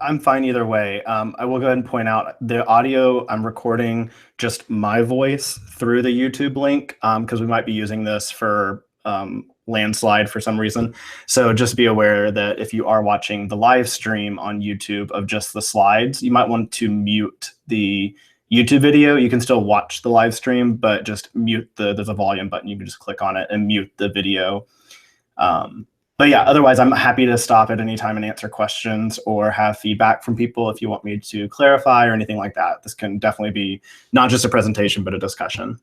I'm fine either way. I will go ahead and point out the audio I'm recording just my voice through the YouTube link because we might be using this for landslide for some reason. So just be aware that if you are watching the live stream on YouTube of just the slides, you might want to mute the YouTube video. You can still watch the live stream, but just mute there's a volume button. You can just click on it and mute the video. But yeah, otherwise, I'm happy to stop at any time and answer questions or have feedback from people if you want me to clarify or anything like that. This can definitely be not just a presentation, but a discussion.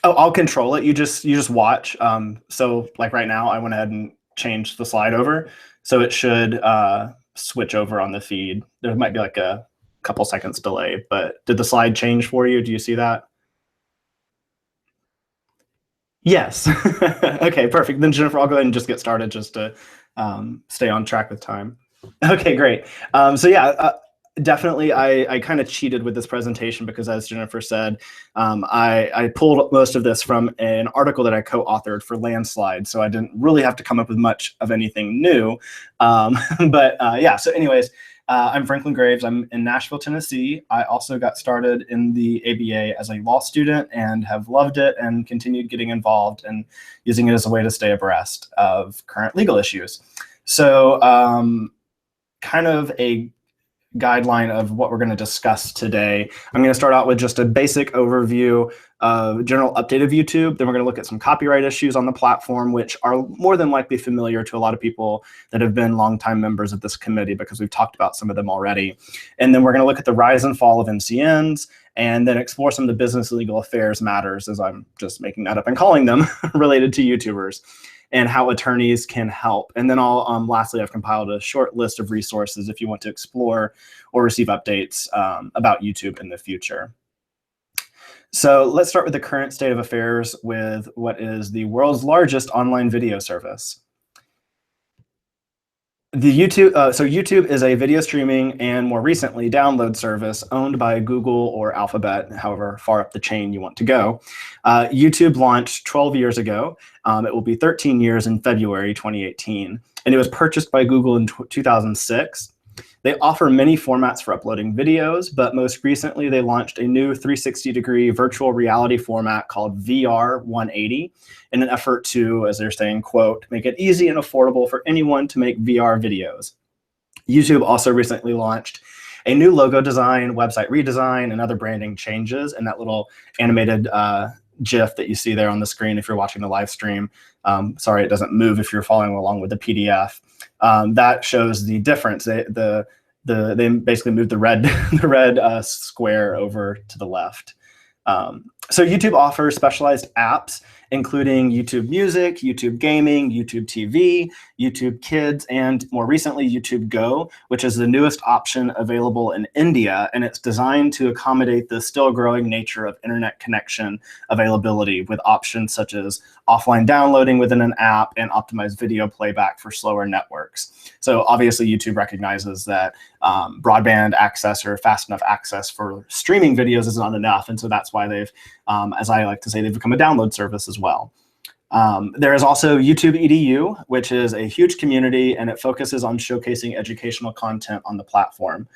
Oh, I'll control it. You just watch. So like right now, I went ahead and changed the slide over, so it should switch over on the feed. There might be like a couple seconds delay, but did the slide change for you? Do you see that? Yes. Okay, perfect. Then Jennifer, I'll go ahead and just get started just to stay on track with time. Okay, great. So yeah, definitely I kind of cheated with this presentation because as Jennifer said, I pulled most of this from an article that I co-authored for Landslide. So I didn't really have to come up with much of anything new. But yeah, so anyways, I'm Franklin Graves. I'm in Nashville, Tennessee. I also got started in the ABA as a law student and have loved it and continued getting involved and using it as a way to stay abreast of current legal issues. So kind of a guideline of what we're going to discuss today. I'm going to start out with just a basic overview of general update of YouTube. Then we're going to look at some copyright issues on the platform, which are more than likely familiar to a lot of people that have been longtime members of this committee because we've talked about some of them already. And then we're going to look at the rise and fall of MCNs and then explore some of the business and legal affairs matters, as I'm just making that up and calling them, related to YouTubers, and how attorneys can help. And then lastly, I've compiled a short list of resources if you want to explore or receive updates about YouTube in the future. So let's start with the current state of affairs with what is the world's largest online video service. YouTube is a video streaming and more recently download service owned by Google or Alphabet, however far up the chain you want to go. YouTube launched 12 years ago. It will be 13 years in February 2018, and it was purchased by Google in 2006. They offer many formats for uploading videos, but most recently they launched a new 360-degree virtual reality format called VR 180 in an effort to, as they're saying, quote, make it easy and affordable for anyone to make VR videos. YouTube also recently launched a new logo design, website redesign, and other branding changes, and that little animated GIF that you see there on the screen if you're watching the live stream. Sorry, it doesn't move if you're following along with the PDF. That shows the difference. They basically moved the red square over to the left. So YouTube offers specialized apps, including YouTube Music, YouTube Gaming, YouTube TV, YouTube Kids, and more recently, YouTube Go, which is the newest option available in India. And it's designed to accommodate the still growing nature of internet connection availability with options such as offline downloading within an app and optimized video playback for slower networks. So obviously, YouTube recognizes that broadband access or fast enough access for streaming videos is not enough. And so that's why they've, as I like to say, they've become a download service as well. There is also YouTube EDU, which is a huge community, and it focuses on showcasing educational content on the platform.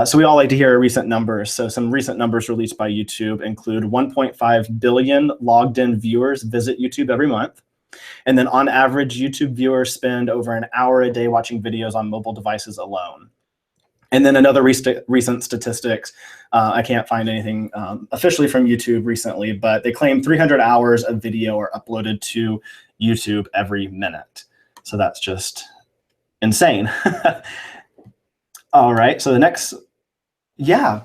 So we all like to hear recent numbers. So some recent numbers released by YouTube include 1.5 billion logged in viewers visit YouTube every month. And then on average, YouTube viewers spend over an hour a day watching videos on mobile devices alone. And then another recent statistics, I can't find anything officially from YouTube recently, but they claim 300 hours of video are uploaded to YouTube every minute. So that's just insane. All right, so the next, yeah.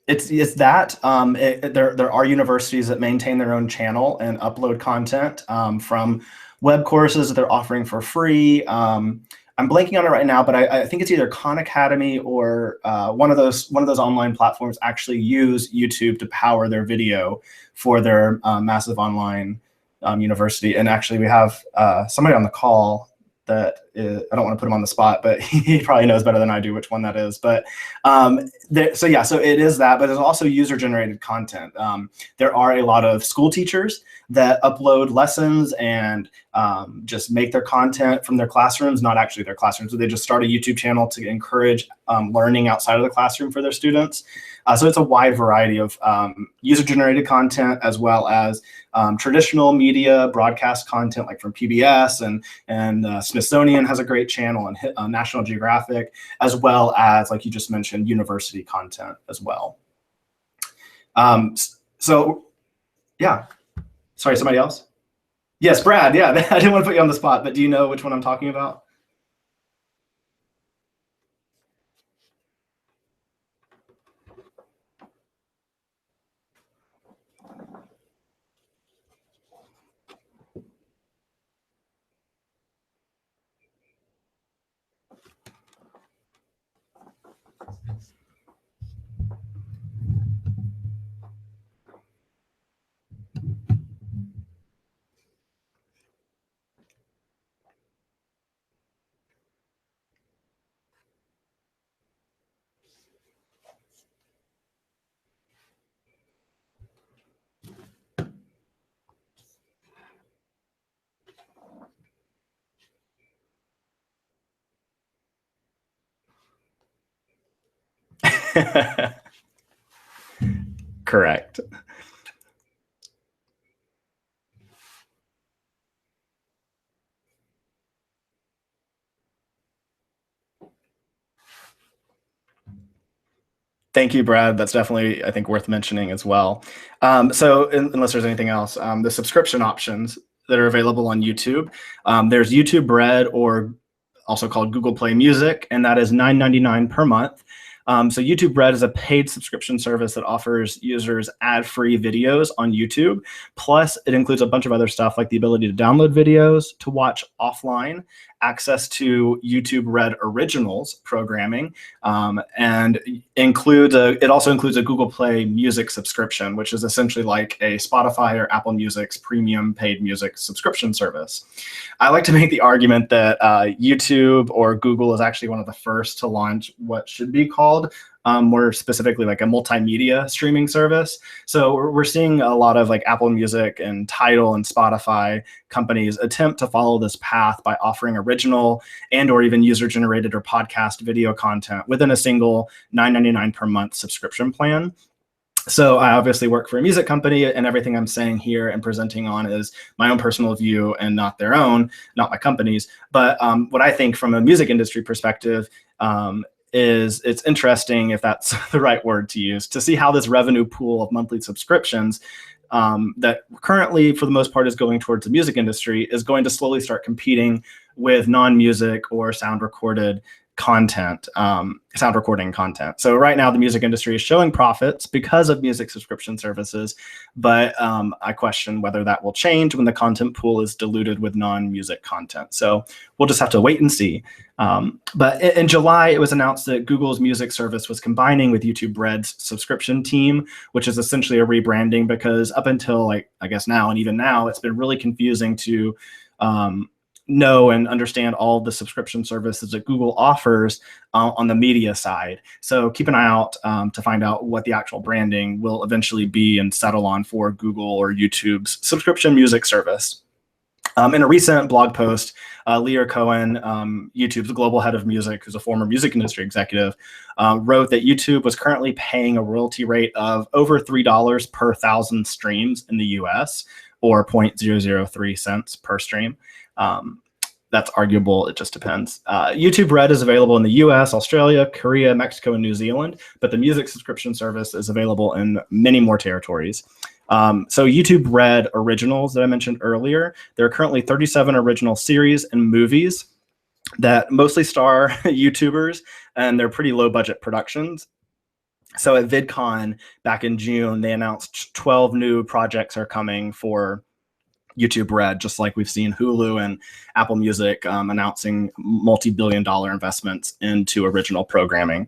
It's that there are universities that maintain their own channel and upload content from web courses that they're offering for free. I'm blanking on it right now, but I think it's either Khan Academy or one of those online platforms actually use YouTube to power their video for their massive online university. And actually, we have somebody on the call that I don't want to put him on the spot, but he probably knows better than I do which one that is. But so yeah, so it is that, but there's also user-generated content. There are a lot of school teachers that upload lessons and just make their content from their classrooms, not actually their classrooms, but they just start a YouTube channel to encourage learning outside of the classroom for their students. So it's a wide variety of user-generated content, as well as traditional media broadcast content, like from PBS and Smithsonian has a great channel, and National Geographic, as well as, like you just mentioned, university content as well. So yeah, sorry, somebody else? Yes, Brad, yeah, I didn't want to put you on the spot, but do you know which one I'm talking about? Correct. Thank you, Brad. That's definitely, I think, worth mentioning as well. So unless there's anything else, the subscription options that are available on YouTube, there's YouTube Red, or also called Google Play Music, and that is $9.99 per month. So YouTube Red is a paid subscription service that offers users ad-free videos on YouTube. Plus, it includes a bunch of other stuff, like the ability to download videos, to watch offline, access to YouTube Red Originals programming, and it also includes a Google Play Music subscription, which is essentially like a Spotify or Apple Music's premium paid music subscription service. I like to make the argument that YouTube or Google is actually one of the first to launch what should be called more specifically like a multimedia streaming service. So we're seeing a lot of like Apple Music and Tidal and Spotify companies attempt to follow this path by offering original and or even user-generated or podcast video content within a single $9.99 per month subscription plan. So I obviously work for a music company, and everything I'm saying here and presenting on is my own personal view and not their own, not my company's. But what I think from a music industry perspective is it's interesting, if that's the right word to use, to see how this revenue pool of monthly subscriptions that currently, for the most part, is going towards the music industry is going to slowly start competing with non-music or sound recorded content, sound recording content. So right now the music industry is showing profits because of music subscription services, but I question whether that will change when the content pool is diluted with non-music content. So we'll just have to wait and see. But in July, it was announced that Google's music service was combining with YouTube Red's subscription team, which is essentially a rebranding, because up until like, I guess now, and even now, it's been really confusing to know and understand all the subscription services that Google offers on the media side. So keep an eye out to find out what the actual branding will eventually be and settle on for Google or YouTube's subscription music service. In a recent blog post, Lear Cohen, YouTube's global head of music, who's a former music industry executive, wrote that YouTube was currently paying a royalty rate of over $3 per 1,000 streams in the US, or 0.003 cents per stream. That's arguable. It just depends. YouTube Red is available in the US, Australia, Korea, Mexico, and New Zealand, but the music subscription service is available in many more territories. So YouTube Red Originals that I mentioned earlier, there are currently 37 original series and movies that mostly star YouTubers, and they're pretty low budget productions. So at VidCon back in June, they announced 12 new projects are coming for YouTube Red, just like we've seen Hulu and Apple Music announcing multi-billion-dollar investments into original programming.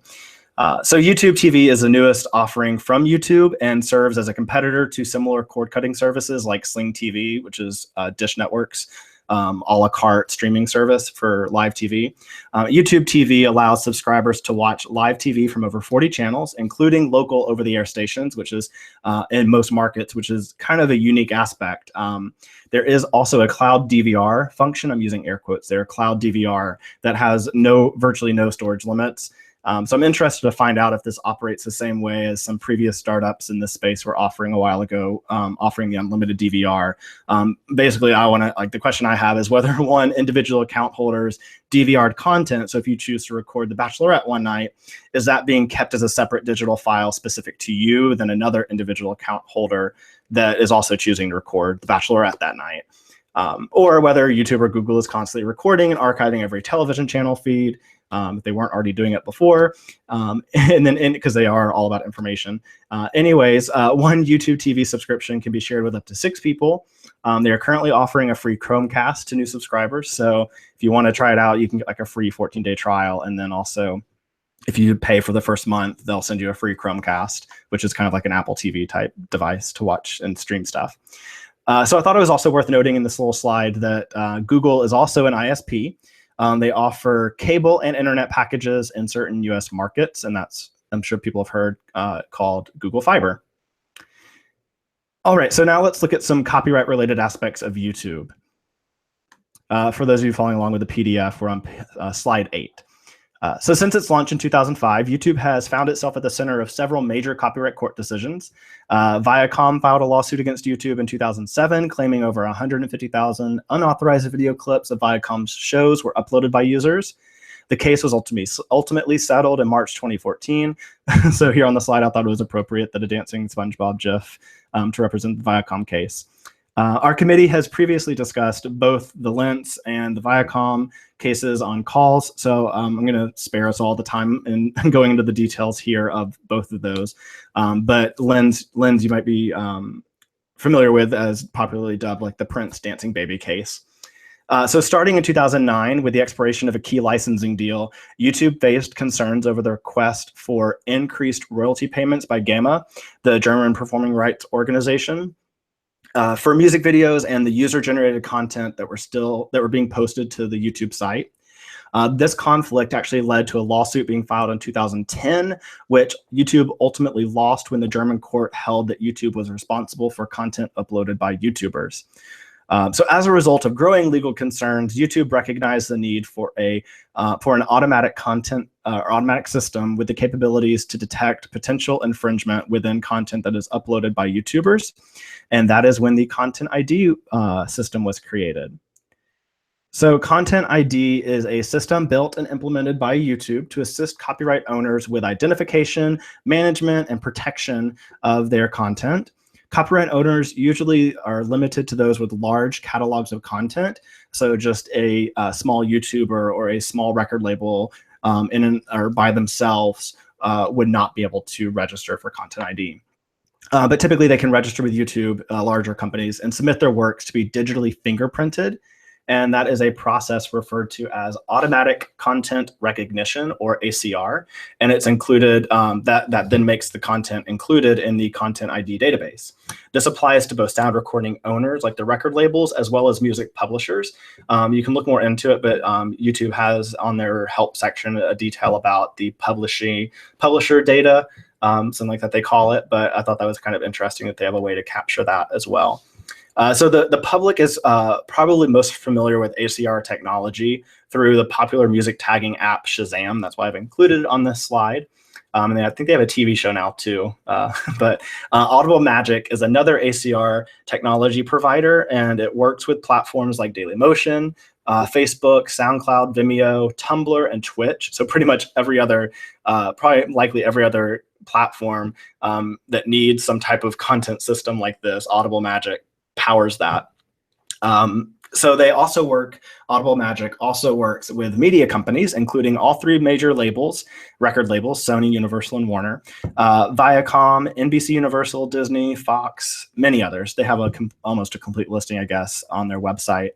So YouTube TV is the newest offering from YouTube and serves as a competitor to similar cord-cutting services like Sling TV, which is Dish Network's a la carte streaming service for live TV. YouTube TV allows subscribers to watch live TV from over 40 channels, including local over-the-air stations, which is in most markets, which is kind of a unique aspect. There is also a cloud DVR function. I'm using air quotes there, cloud DVR, that has virtually no storage limits. So I'm interested to find out if this operates the same way as some previous startups in this space were offering a while ago, offering the unlimited DVR. Basically, the question I have is whether one individual account holder's DVR'd content, so if you choose to record The Bachelorette one night, is that being kept as a separate digital file specific to you than another individual account holder that is also choosing to record The Bachelorette that night? Or whether YouTube or Google is constantly recording and archiving every television channel feed, if they weren't already doing it before, and then because they are all about information. Anyways, one YouTube TV subscription can be shared with up to 6 people. They are currently offering a free Chromecast to new subscribers. So if you want to try it out, you can get like a free 14-day trial. And then also, if you pay for the first month, they'll send you a free Chromecast, which is kind of like an Apple TV type device to watch and stream stuff. So I thought it was also worth noting in this little slide that Google is also an ISP. They offer cable and internet packages in certain US markets, and that's, I'm sure people have heard, called Google Fiber. All right, so now let's look at some copyright-related aspects of YouTube. For those of you following along with the PDF, we're on slide 8. So since its launch in 2005, YouTube has found itself at the center of several major copyright court decisions. Viacom filed a lawsuit against YouTube in 2007, claiming over 150,000 unauthorized video clips of Viacom's shows were uploaded by users. The case was ultimately settled in March 2014. So here on the slide, I thought it was appropriate that a dancing SpongeBob GIF to represent the Viacom case. Our committee has previously discussed both the Lentz and the Viacom cases on calls, so I'm going to spare us all the time in going into the details here of both of those. But Lentz you might be familiar with as popularly dubbed like the Prince dancing baby case. So starting in 2009, with the expiration of a key licensing deal, YouTube faced concerns over the request for increased royalty payments by GAMA, the German performing rights organization, for music videos and the user-generated content that were being posted to the YouTube site. This conflict actually led to a lawsuit being filed in 2010, which YouTube ultimately lost when the German court held that YouTube was responsible for content uploaded by YouTubers. So as a result of growing legal concerns, YouTube recognized the need for an automatic automatic system with the capabilities to detect potential infringement within content that is uploaded by YouTubers. And that is when the Content ID system was created. So Content ID is a system built and implemented by YouTube to assist copyright owners with identification, management, and protection of their content. Copyright owners usually are limited to those with large catalogs of content. So just a small YouTuber or a small record label or by themselves would not be able to register for Content ID. But typically they can register with YouTube, larger companies, and submit their works to be digitally fingerprinted. And that is a process referred to as automatic content recognition, or ACR. And it's included, that then makes the content included in the Content ID database. This applies to both sound recording owners, like the record labels, as well as music publishers. You can look more into it, but YouTube has on their help section a detail about the publisher data, something like that they call it. But I thought that was kind of interesting that they have a way to capture that as well. So the public is probably most familiar with ACR technology through the popular music tagging app Shazam. That's why I've included it on this slide. And I think they have a TV show now too. But Audible Magic is another ACR technology provider, and it works with platforms like Dailymotion, Facebook, SoundCloud, Vimeo, Tumblr, and Twitch. So pretty much every other, likely every other platform that needs some type of content system like this, Audible Magic powers that. So they also work, Audible Magic also works with media companies, including all three major labels, record labels, Sony, Universal, and Warner, Viacom, NBC Universal, Disney, Fox, many others. They have almost a complete listing, I guess, on their website.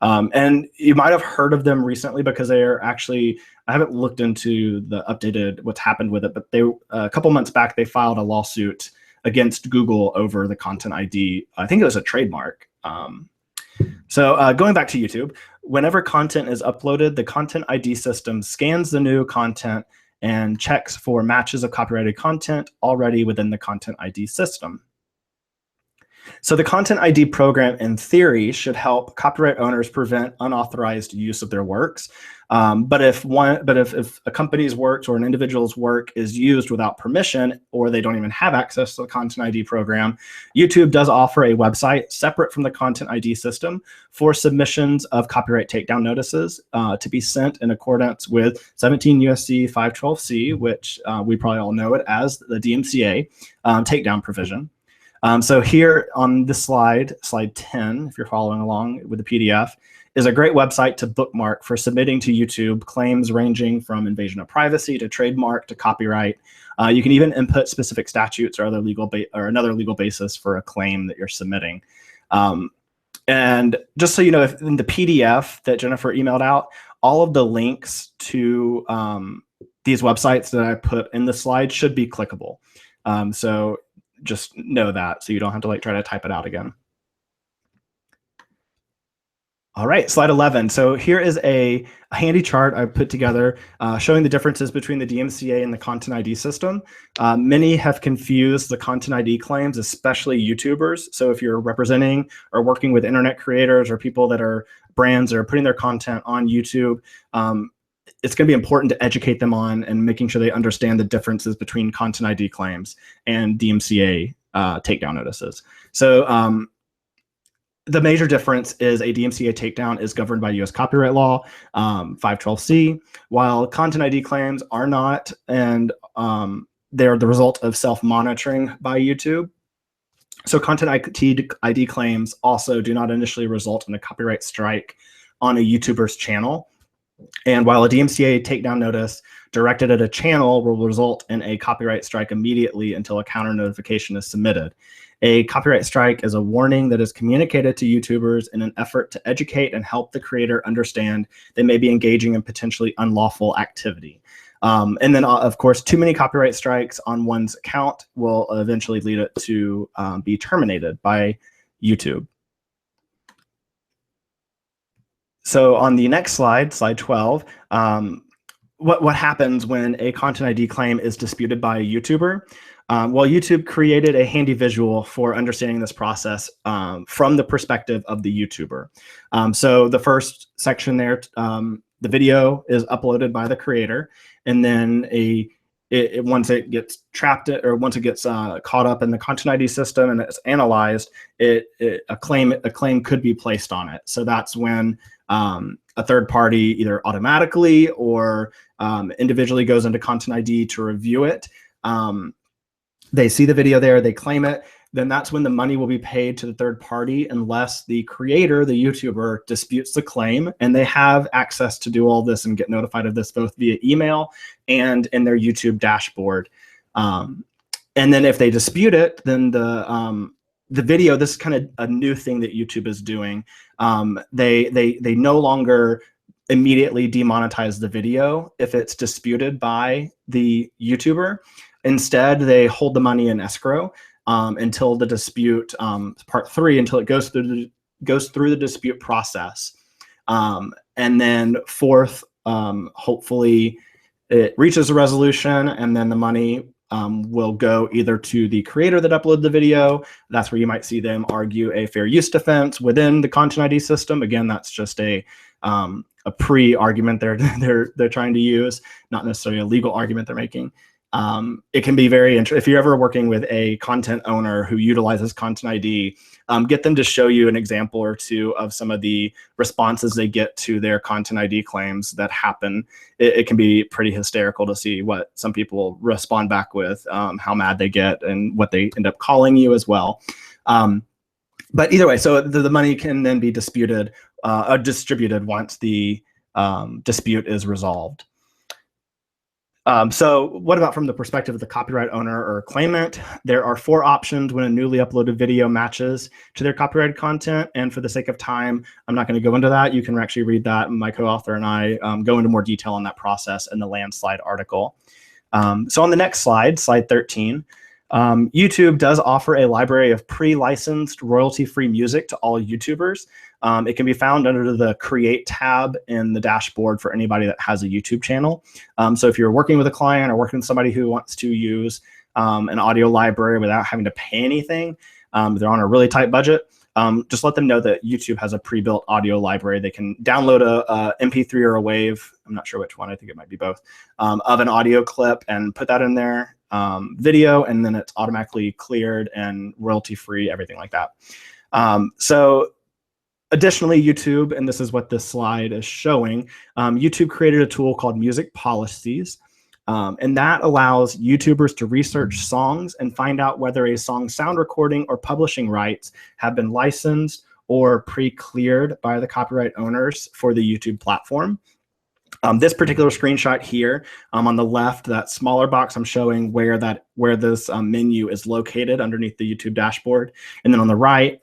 And you might have heard of them recently because they are actually, I haven't looked into the updated what's happened with it, but they a couple months back, they filed a lawsuit against Google over the Content ID. I think it was a trademark. So going back to YouTube, whenever content is uploaded, the Content ID system scans the new content and checks for matches of copyrighted content already within the Content ID system. So the Content ID program, in theory, should help copyright owners prevent unauthorized use of their works. But if a company's works or an individual's work is used without permission, or they don't even have access to the Content ID program, YouTube does offer a website separate from the Content ID system for submissions of copyright takedown notices to be sent in accordance with 17 USC 512C, which we probably all know it as the DMCA takedown provision. So here on this slide 10, if you're following along with the PDF, is a great website to bookmark for submitting to YouTube claims ranging from invasion of privacy to trademark to copyright. You can even input specific statutes or other another legal basis for a claim that you're submitting. And just so you know, if in the PDF that Jennifer emailed out, all of the links to these websites that I put in the slide should be clickable. So just know that, so you don't have to try to type it out again. All right, slide 11. So here is a handy chart I put together showing the differences between the DMCA and the Content ID system. Many have confused the Content ID claims, especially YouTubers. So if you're representing or working with internet creators or people that are brands that are putting their content on YouTube, it's going to be important to educate them on and making sure they understand the differences between Content ID claims and DMCA takedown notices. So the major difference is a DMCA takedown is governed by US copyright law, 512C, while Content ID claims are not, and they're the result of self-monitoring by YouTube. So Content ID claims also do not initially result in a copyright strike on a YouTuber's channel. And while a DMCA takedown notice directed at a channel will result in a copyright strike immediately until a counter notification is submitted. A copyright strike is a warning that is communicated to YouTubers in an effort to educate and help the creator understand they may be engaging in potentially unlawful activity. And then, of course, too many copyright strikes on one's account will eventually lead it to be terminated by YouTube. So on the next slide, slide 12, what happens when a Content ID claim is disputed by a YouTuber? Well, YouTube created a handy visual for understanding this process from the perspective of the YouTuber. So the first section there, the video is uploaded by the creator, and then once it gets trapped or once it gets caught up in the Content ID system and it's analyzed, a claim could be placed on it. So that's when a third party either automatically or individually goes into Content ID to review it. They see the video there, they claim it, then that's when the money will be paid to the third party unless the creator, the YouTuber, disputes the claim, and they have access to do all this and get notified of this both via email and in their YouTube dashboard. And then if they dispute it, then the video, this is kind of a new thing that YouTube is doing. They no longer immediately demonetize the video if it's disputed by the YouTuber. Instead, they hold the money in escrow until the dispute, part 3, until it goes through the dispute process. And then fourth, hopefully it reaches a resolution, and then the money will go either to the creator that uploaded the video. That's where you might see them argue a fair use defense within the Content ID system. Again, that's just a pre-argument they're trying to use, not necessarily a legal argument they're making. It can be very interesting. If you're ever working with a content owner who utilizes Content ID, get them to show you an example or two of some of the responses they get to their Content ID claims that happen. It can be pretty hysterical to see what some people respond back with, how mad they get, and what they end up calling you as well. But either way, so the money can then be disputed distributed once the dispute is resolved. So what about from the perspective of the copyright owner or claimant? There are 4 options when a newly uploaded video matches to their copyrighted content. And for the sake of time, I'm not going to go into that. You can actually read that. My co-author and I go into more detail on that process in the Landslide article. So on the next slide, slide 13, YouTube does offer a library of pre-licensed royalty-free music to all YouTubers. It can be found under the Create tab in the dashboard for anybody that has a YouTube channel. So if you're working with a client or working with somebody who wants to use an audio library without having to pay anything, they're on a really tight budget, just let them know that YouTube has a pre-built audio library. They can download a MP3 or a WAV, I'm not sure which one, I think it might be both, of an audio clip and put that in their video, and then it's automatically cleared and royalty-free, everything like that. So additionally, YouTube, and this is what this slide is showing, YouTube created a tool called Music Policies, and that allows YouTubers to research songs and find out whether a song's sound recording or publishing rights have been licensed or pre-cleared by the copyright owners for the YouTube platform. This particular screenshot here on the left, that smaller box, I'm showing where this menu is located underneath the YouTube dashboard. And then on the right,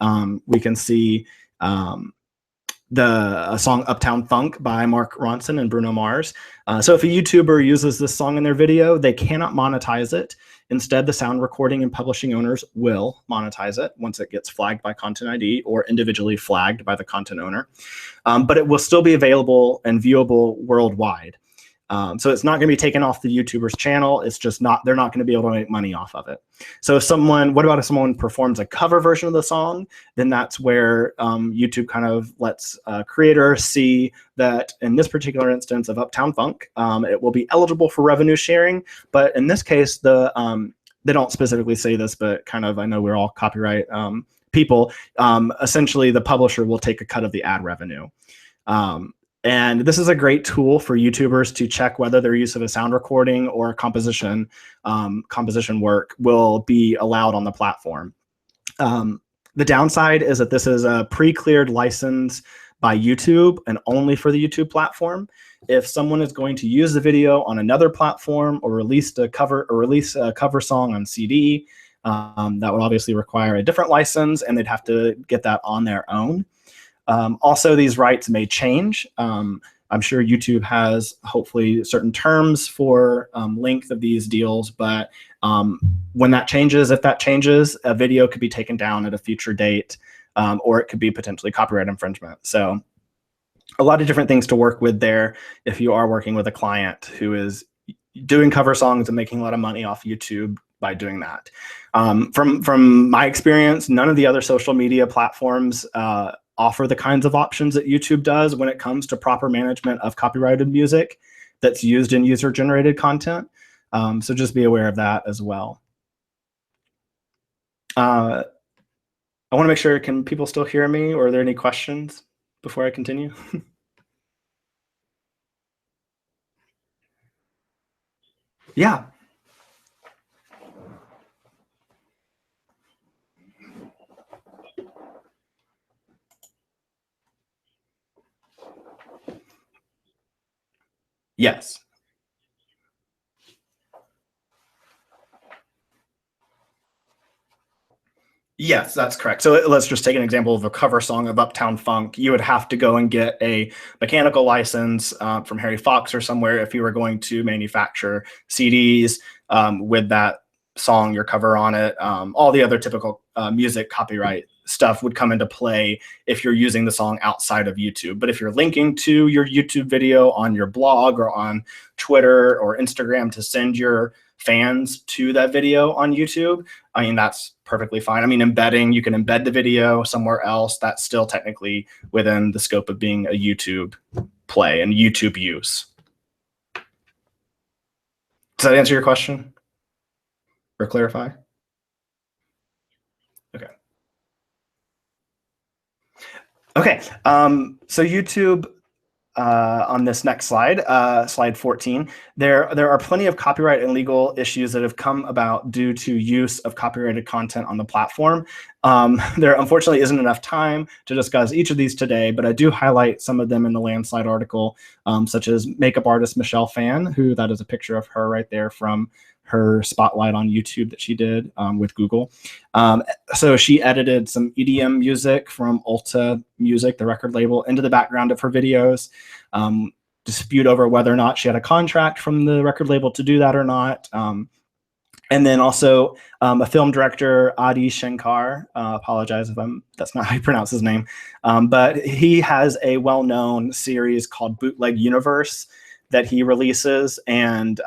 we can see the song Uptown Funk by Mark Ronson and Bruno Mars. So if a YouTuber uses this song in their video, they cannot monetize it. Instead, the sound recording and publishing owners will monetize it once it gets flagged by Content ID or individually flagged by the content owner. But it will still be available and viewable worldwide. So it's not going to be taken off the YouTuber's channel. It's just they're not going to be able to make money off of it. So what about if someone performs a cover version of the song? Then that's where YouTube kind of lets creators see that in this particular instance of Uptown Funk, it will be eligible for revenue sharing. But in this case, they don't specifically say this, but kind of, I know we're all copyright people. Essentially, the publisher will take a cut of the ad revenue. And this is a great tool for YouTubers to check whether their use of a sound recording or composition work will be allowed on the platform. The downside is that this is a pre-cleared license by YouTube and only for the YouTube platform. If someone is going to use the video on another platform or release a cover song on CD, that would obviously require a different license, and they'd have to get that on their own. Also, these rights may change. I'm sure YouTube has hopefully certain terms for length of these deals, but when that changes, if that changes, a video could be taken down at a future date, or it could be potentially copyright infringement. So a lot of different things to work with there if you are working with a client who is doing cover songs and making a lot of money off YouTube by doing that. From my experience, none of the other social media platforms offer the kinds of options that YouTube does when it comes to proper management of copyrighted music that's used in user-generated content. So just be aware of that as well. I want to make sure, can people still hear me, or are there any questions before I continue? Yeah. Yes. Yes, that's correct. So let's just take an example of a cover song of Uptown Funk. You would have to go and get a mechanical license from Harry Fox or somewhere if you were going to manufacture CDs with that song, your cover on it. All the other typical music copyright stuff would come into play if you're using the song outside of YouTube. But if you're linking to your YouTube video on your blog or on Twitter or Instagram to send your fans to that video on YouTube, I mean, that's perfectly fine. I mean, you can embed the video somewhere else. That's still technically within the scope of being a YouTube play and YouTube use. Does that answer your question or clarify? Okay. Okay, so YouTube, on this next slide, slide 14, there are plenty of copyright and legal issues that have come about due to use of copyrighted content on the platform. There unfortunately isn't enough time to discuss each of these today, but I do highlight some of them in the landslide article, such as makeup artist Michelle Phan, who that is a picture of her right there from her spotlight on YouTube that she did with Google. So she edited some EDM music from Ulta Music, the record label, into the background of her videos. Dispute over whether or not she had a contract from the record label to do that or not. And then also a film director, Adi Shankar, apologize if that's not how you pronounce his name, but he has a well-known series called Bootleg Universe that he releases, and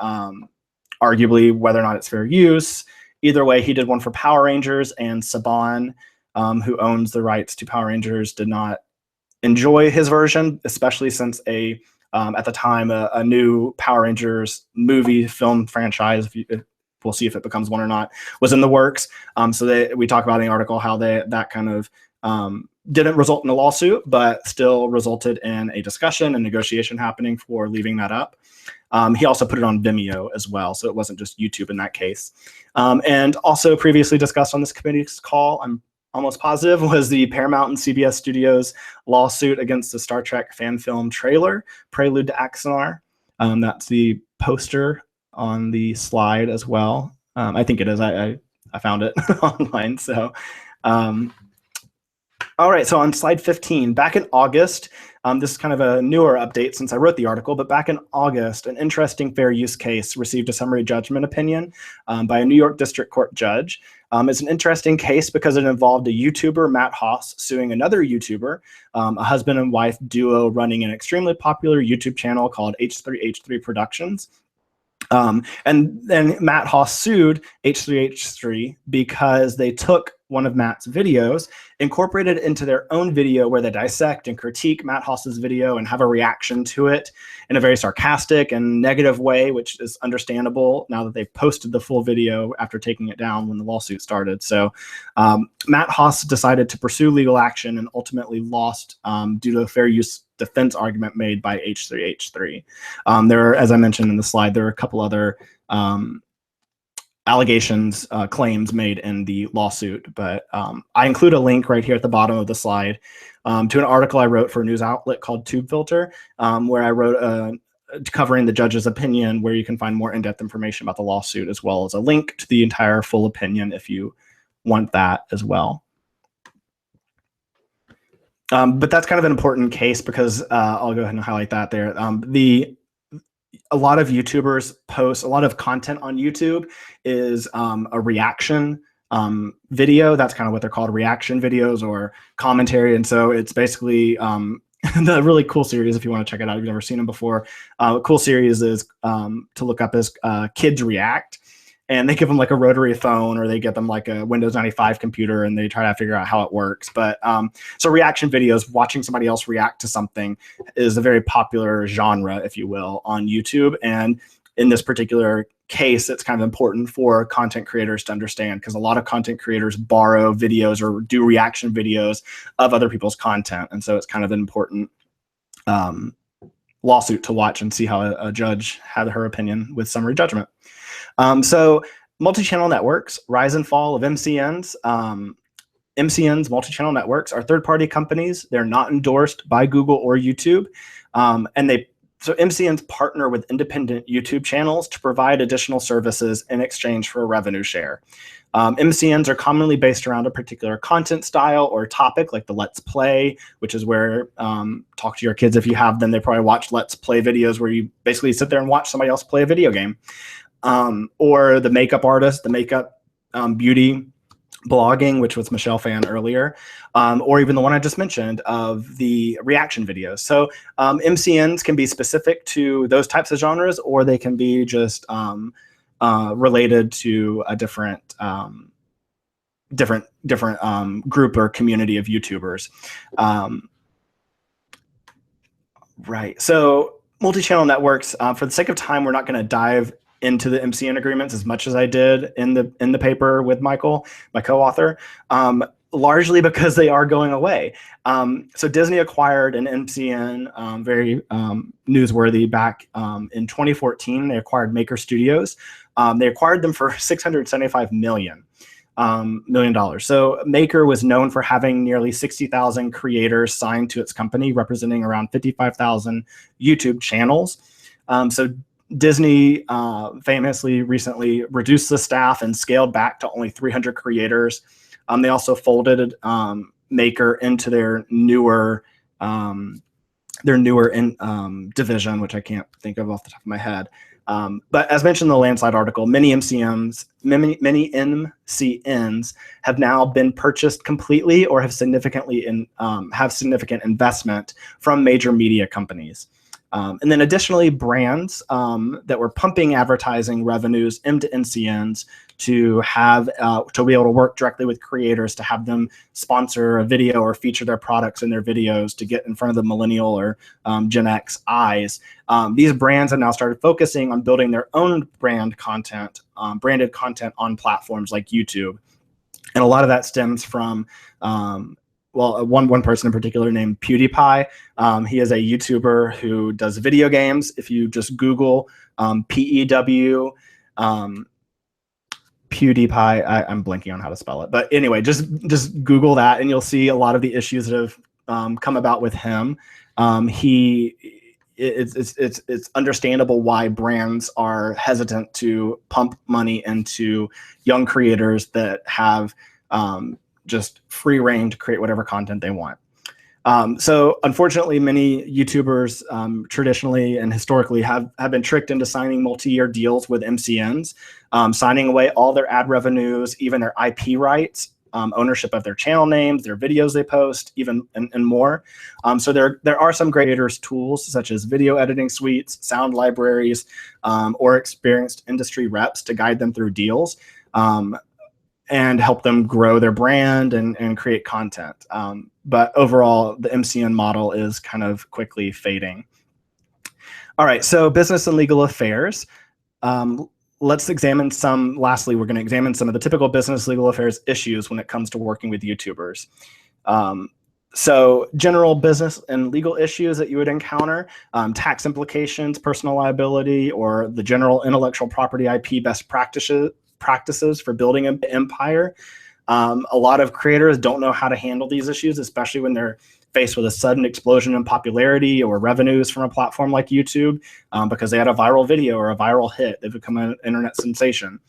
arguably whether or not it's fair use. Either way, he did one for Power Rangers, and Saban, who owns the rights to Power Rangers, did not enjoy his version, especially since at the time, a new Power Rangers movie film franchise, we'll see if it becomes one or not, was in the works. So we talk about in the article how that kind of didn't result in a lawsuit, but still resulted in a discussion and negotiation happening for leaving that up. He also put it on Vimeo as well, so it wasn't just YouTube in that case. And also previously discussed on this committee's call, I'm almost positive, was the Paramount and CBS Studios lawsuit against the Star Trek fan film trailer, Prelude to Axanar. That's the poster on the slide as well. I think it is. I found it online. So, all right. So on slide 15, back in August, this is kind of a newer update since I wrote the article, but back in August, an interesting fair use case received a summary judgment opinion by a New York District Court judge. It's an interesting case because it involved a YouTuber, Matt Haas, suing another YouTuber, a husband and wife duo running an extremely popular YouTube channel called H3H3 Productions. And then Matt Haas sued H3H3 because they took one of Matt's videos, incorporated it into their own video where they dissect and critique Matt Haas's video and have a reaction to it in a very sarcastic and negative way, which is understandable now that they've posted the full video after taking it down when the lawsuit started. So Matt Haas decided to pursue legal action and ultimately lost due to a fair use defense argument made by H3H3. There are, as I mentioned in the slide, there are a couple other allegations, claims made in the lawsuit, but I include a link right here at the bottom of the slide to an article I wrote for a news outlet called Tube Filter, where I wrote covering the judge's opinion, where you can find more in-depth information about the lawsuit, as well as a link to the entire full opinion if you want that as well. But that's kind of an important case because I'll go ahead and highlight that there. A lot of YouTubers post a lot of content on YouTube is a reaction video. That's kind of what they're called, reaction videos or commentary. And so it's basically the really cool series, if you want to check it out, if you've never seen them before. A cool series is to look up is Kids React. And they give them like a rotary phone, or they get them like a Windows 95 computer, and they try to figure out how it works. But so reaction videos, watching somebody else react to something, is a very popular genre, if you will, on YouTube. And in this particular case, it's kind of important for content creators to understand, because a lot of content creators borrow videos or do reaction videos of other people's content. And so it's kind of an important lawsuit to watch and see how a judge had her opinion with summary judgment. So multi-channel networks, rise and fall of MCNs. MCNs, multi-channel networks, are third-party companies. They're not endorsed by Google or YouTube. So MCNs partner with independent YouTube channels to provide additional services in exchange for a revenue share. MCNs are commonly based around a particular content style or topic, like the Let's Play, which is where, talk to your kids if you have them, they probably watch Let's Play videos where you basically sit there and watch somebody else play a video game. Or the makeup artist, the makeup beauty blogging, which was Michelle Phan earlier, or even the one I just mentioned of the reaction videos. So MCNs can be specific to those types of genres, or they can be just related to a different group or community of YouTubers. Right. So multi-channel networks, for the sake of time, we're not going to dive into the MCN agreements as much as I did in the paper with Michael, my co-author, largely because they are going away. So Disney acquired an MCN, very newsworthy, back in 2014. They acquired Maker Studios. They acquired them for $675 million. million. So Maker was known for having nearly 60,000 creators signed to its company, representing around 55,000 YouTube channels. So Disney famously recently reduced the staff and scaled back to only 300 creators. They also folded Maker into their newer division, which I can't think of off the top of my head. But as mentioned in the Landslide article, many MCNs have now been purchased completely or have significant investment from major media companies. And then additionally, brands that were pumping advertising revenues into MCNs to be able to work directly with creators to have them sponsor a video or feature their products in their videos to get in front of the millennial or Gen X eyes. These brands have now started focusing on building their own branded content on platforms like YouTube. And a lot of that stems from one person in particular named PewDiePie. He is a YouTuber who does video games. If you just Google PEW, PewDiePie, I'm blanking on how to spell it, but anyway, just Google that and you'll see a lot of the issues that have come about with him. It's understandable why brands are hesitant to pump money into young creators that have just free reign to create whatever content they want. So unfortunately, many YouTubers traditionally and historically have been tricked into signing multi-year deals with MCNs, signing away all their ad revenues, even their IP rights, ownership of their channel names, their videos they post, even and more. So there are some creators tools such as video editing suites, sound libraries, or experienced industry reps to guide them through deals. And help them grow their brand and create content. But overall, the MCN model is kind of quickly fading. All right, so business and legal affairs. Let's examine lastly, we're gonna examine some of the typical business legal affairs issues when it comes to working with YouTubers. So general business and legal issues that you would encounter, tax implications, personal liability, or the general intellectual property IP best practices for building an empire. A lot of creators don't know how to handle these issues, especially when they're faced with a sudden explosion in popularity or revenues from a platform like YouTube because they had a viral video or a viral hit. They've become an internet sensation.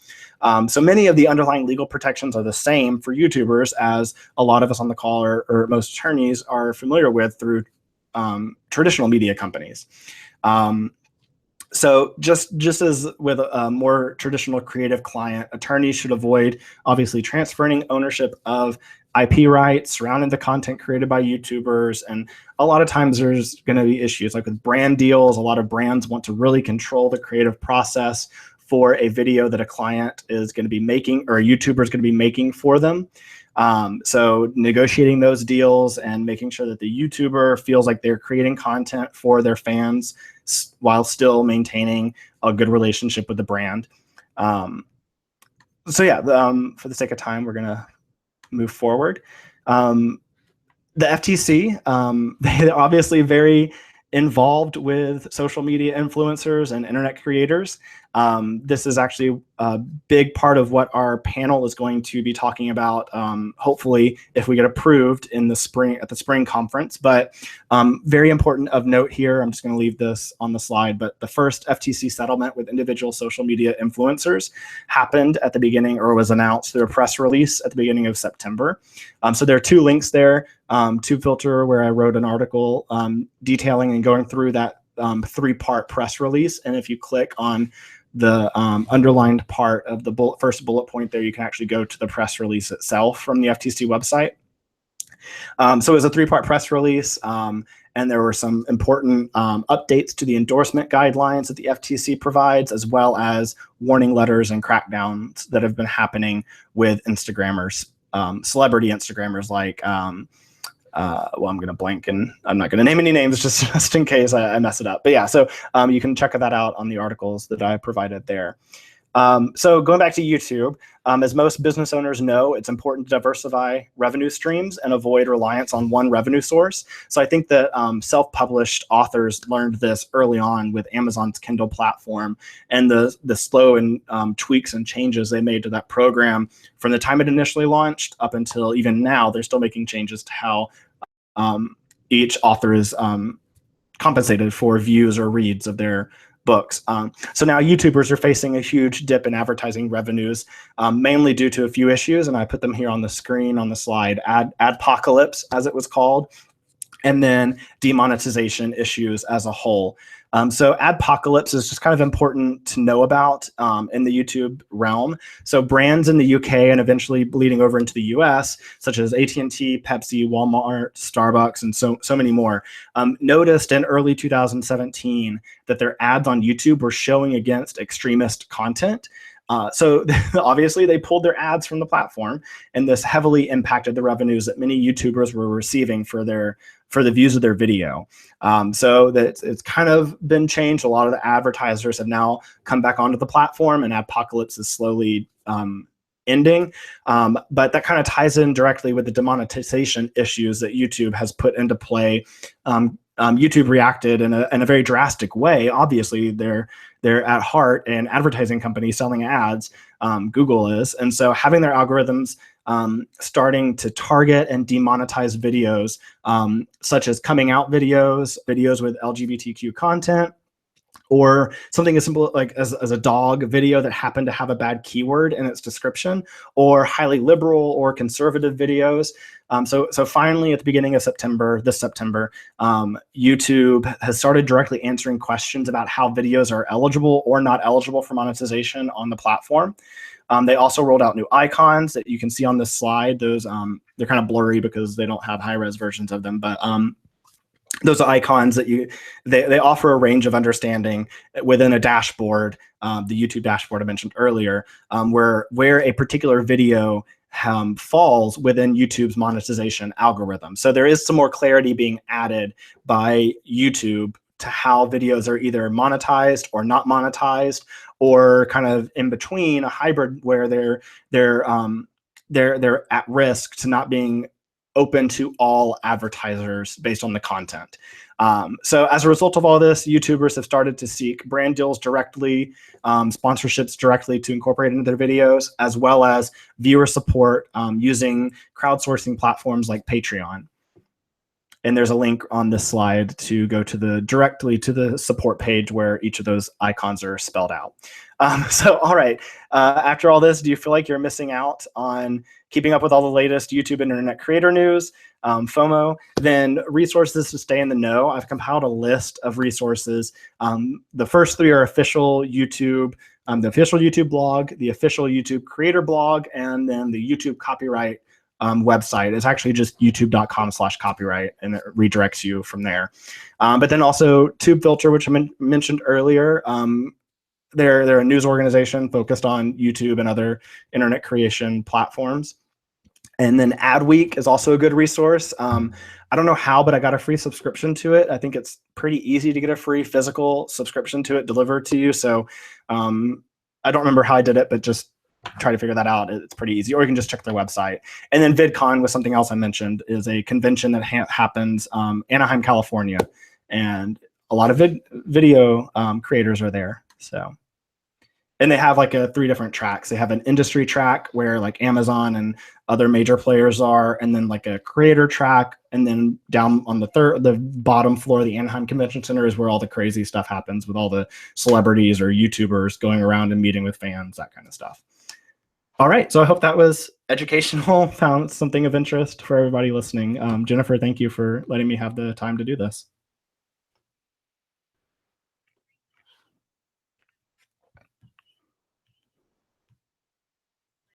So many of the underlying legal protections are the same for YouTubers as a lot of us on the call or most attorneys are familiar with through traditional media companies. So just as with a more traditional creative client, attorneys should avoid obviously transferring ownership of IP rights surrounding the content created by YouTubers. And a lot of times there's going to be issues like with brand deals. A lot of brands want to really control the creative process for a video that a client is going to be making or a YouTuber is going to be making for them. So negotiating those deals and making sure that the YouTuber feels like they're creating content for their fans while still maintaining a good relationship with the brand. So yeah, for the sake of time, we're gonna move forward. The FTC, they're obviously very involved with social media influencers and internet creators. This is actually a big part of what our panel is going to be talking about, hopefully, if we get approved in the spring at the spring conference. But very important of note here, I'm just going to leave this on the slide, but the first FTC settlement with individual social media influencers happened at the beginning or was announced through a press release at the beginning of September. So there are two links there, TubeFilter, where I wrote an article detailing and going through that three-part press release. And if you click on the underlined part of the first bullet point there, you can actually go to the press release itself from the FTC website. So it was a three-part press release, and there were some important updates to the endorsement guidelines that the FTC provides, as well as warning letters and crackdowns that have been happening with Instagrammers, celebrity Instagrammers like well, I'm going to blank and I'm not going to name any names just in case I mess it up. But yeah, so you can check that out on the articles that I provided there. So going back to YouTube, as most business owners know, it's important to diversify revenue streams and avoid reliance on one revenue source. So I think that self-published authors learned this early on with Amazon's Kindle platform and the slow and tweaks and changes they made to that program from the time it initially launched up until even now. They're still making changes to how each author is compensated for views or reads of their books. So now YouTubers are facing a huge dip in advertising revenues, mainly due to a few issues, and I put them here on the screen on the slide. Adpocalypse, as it was called, and then demonetization issues as a whole. So adpocalypse is just kind of important to know about in the YouTube realm. So brands in the UK and eventually bleeding over into the US, such as AT&T, Pepsi, Walmart, Starbucks, and so many more, noticed in early 2017 that their ads on YouTube were showing against extremist content. So obviously they pulled their ads from the platform, and this heavily impacted the revenues that many YouTubers were receiving for the views of their video. So that it's kind of been changed. A lot of the advertisers have now come back onto the platform, and Adpocalypse is slowly ending. But that kind of ties in directly with the demonetization issues that YouTube has put into play. YouTube reacted in a very drastic way. Obviously, they're at heart an advertising company selling ads. Google is, and so having their algorithms starting to target and demonetize videos, such as coming out videos with LGBTQ content, or something as simple like as a dog video that happened to have a bad keyword in its description, or highly liberal or conservative videos. So finally, at the beginning of this September, YouTube has started directly answering questions about how videos are eligible or not eligible for monetization on the platform. They also rolled out new icons that you can see on this slide. Those they're kind of blurry because they don't have high-res versions of them, but those icons that they offer a range of understanding within a dashboard, the YouTube dashboard I mentioned earlier, where a particular video falls within YouTube's monetization algorithm. So there is some more clarity being added by YouTube to how videos are either monetized or not monetized, or kind of in between, a hybrid where they're at risk to not being open to all advertisers based on the content. So as a result of all this, YouTubers have started to seek brand deals directly, sponsorships directly to incorporate into their videos, as well as viewer support using crowdsourcing platforms like Patreon. And there's a link on this slide to go directly to the support page where each of those icons are spelled out. So, all right, after all this, do you feel like you're missing out on keeping up with all the latest YouTube internet creator news, FOMO? Then resources to stay in the know. I've compiled a list of resources. The first three are official YouTube, the official YouTube blog, the official YouTube creator blog, and then the YouTube copyright website. Is actually just youtube.com/copyright, and it redirects you from there. But then also TubeFilter, which I mentioned earlier. They're a news organization focused on YouTube and other internet creation platforms. And then Adweek is also a good resource. I don't know how, but I got a free subscription to it. I think it's pretty easy to get a free physical subscription to it delivered to you. So I don't remember how I did it, but just try to figure that out. It's pretty easy, or you can just check their website. And then VidCon was something else I mentioned, is a convention that happens Anaheim, California, and a lot of video creators are there. So, and they have like 3 different tracks. They have an industry track where like Amazon and other major players are, and then like a creator track, and then down on the bottom floor of the Anaheim Convention Center is where all the crazy stuff happens with all the celebrities or YouTubers going around and meeting with fans, that kind of stuff. All right, so I hope that was educational, found something of interest for everybody listening. Jennifer, thank you for letting me have the time to do this.